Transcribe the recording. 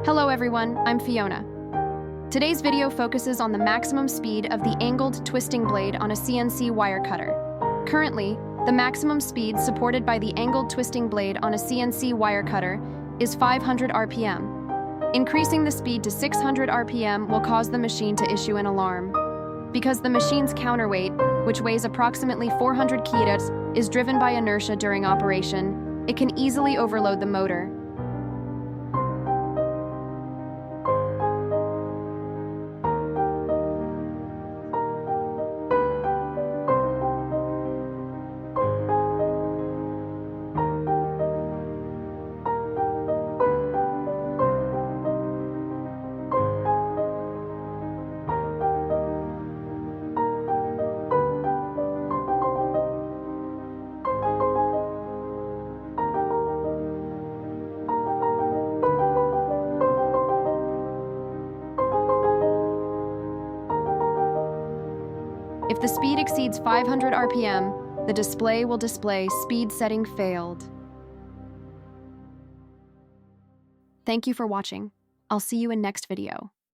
Hello everyone, I'm Fiona. Today's video focuses on the maximum speed of the angled twisting blade on a CNC wire cutter. Currently, the maximum speed supported by the angled twisting blade on a CNC wire cutter is 500 RPM. Increasing the speed to 600 RPM will cause the machine to issue an alarm. Because the machine's counterweight, which weighs approximately 400 kilos, is driven by inertia during operation, it can easily overload the motor. If the speed exceeds 500 RPM, the display will display speed setting failed. Thank you for watching. I'll see you in next video.